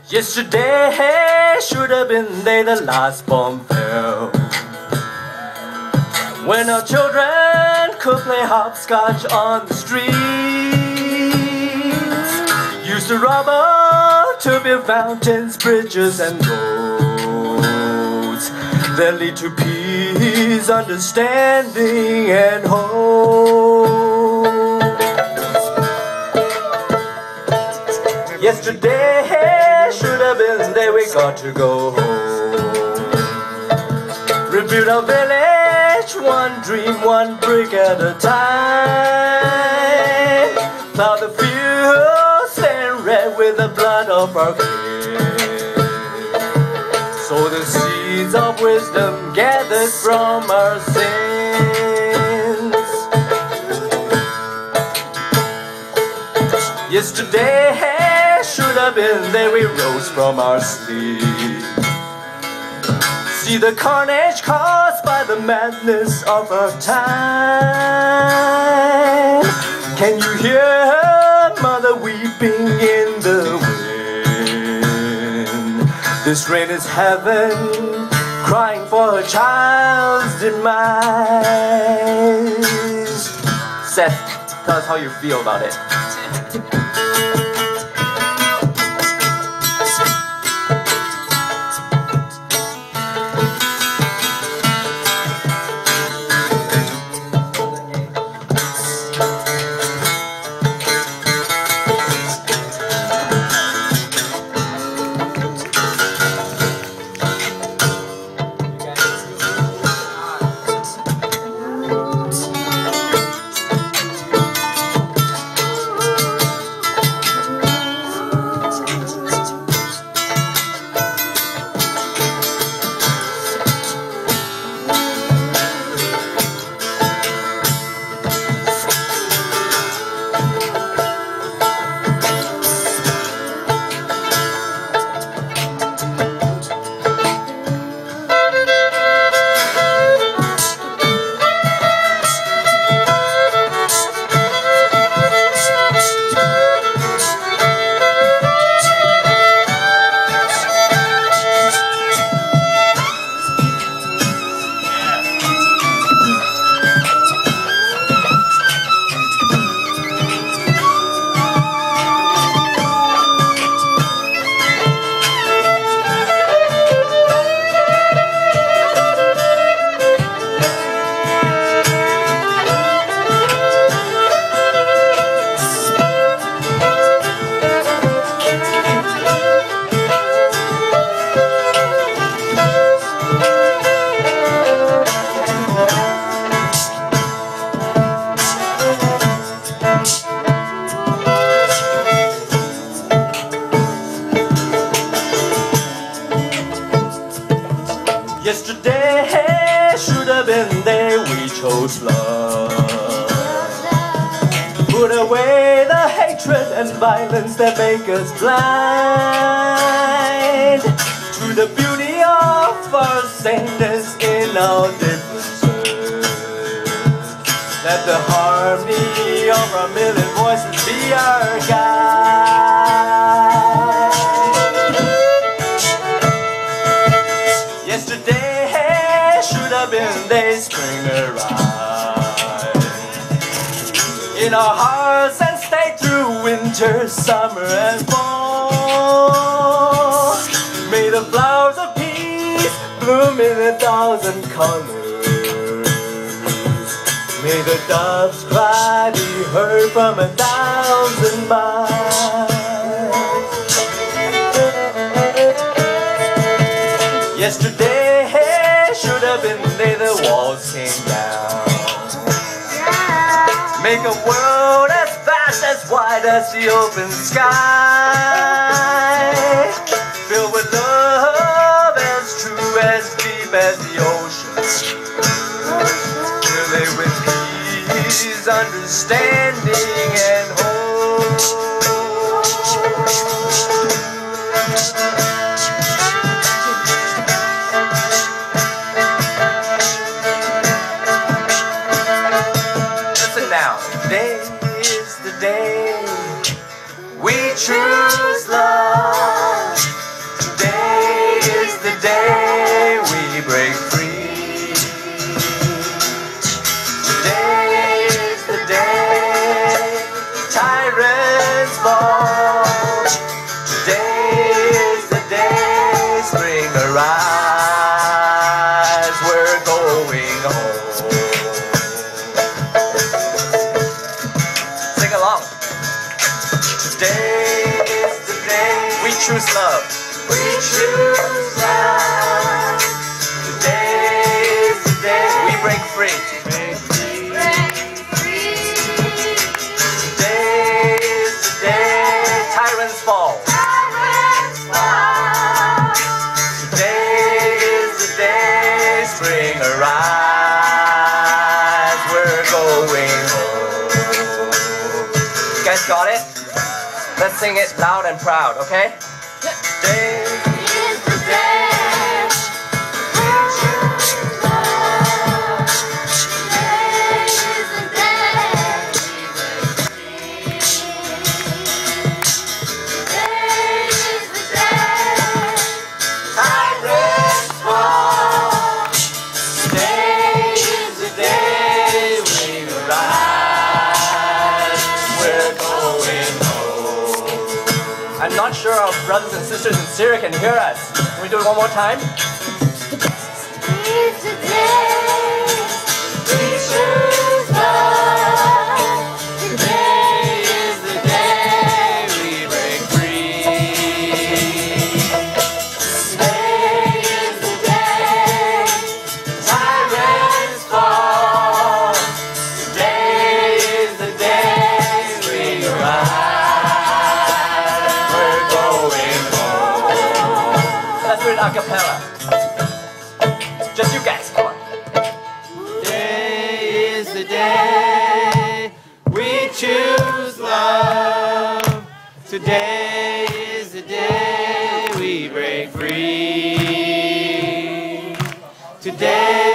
Yesterday should have been the day the last bomb fell, when our children could play hopscotch on the streets, used the rubber to build fountains, bridges and roads that lead to peace, understanding and hope. Yesterday should have been the day we got to go home, rebuild our village, one dream, one brick at a time, plow the fields, stained red with the blood of our kids, sow the seeds of wisdom gathered from our sins. Yesterday should have been the day we rose from our sleep, see the carnage caused by the madness of our time. Can you hear mother weeping in the wind? This rain is heaven crying for her child's demise. Seth, tell us how you feel about it. Yesterday should have been the day we chose love. Put away the hatred and violence that make us blind to the beauty of our sameness in our differences. Let the harmony of our million voices be our guide. Yesterday should have been the spring arrived in our hearts and stay through winter, summer and fall. May the flowers of peace bloom in 1,000 colors. May the doves cry be heard from 1,000 miles. Yesterday should have been the day the walls came down. Make a world as vast, as wide as the open sky, filled with love as true, as deep as the ocean. Fill it with peace, understanding and hope. Today is the day we choose love. We choose love. We choose love. Today is the day we break free. Today is the day tyrants fall. Today is the day spring arrives. We're going home. You guys got it? Let's sing it loud and proud, okay? Today is the day. I'm not sure our brothers and sisters in Syria can hear us. Can we do it one more time? It's the day we choose love. Today is the day we break free. Today is the day tyrants fall. Today is the day we arrive. Let's do it a cappella. Just you guys, come on. Today is the day we choose love. Today is the day we break free. Today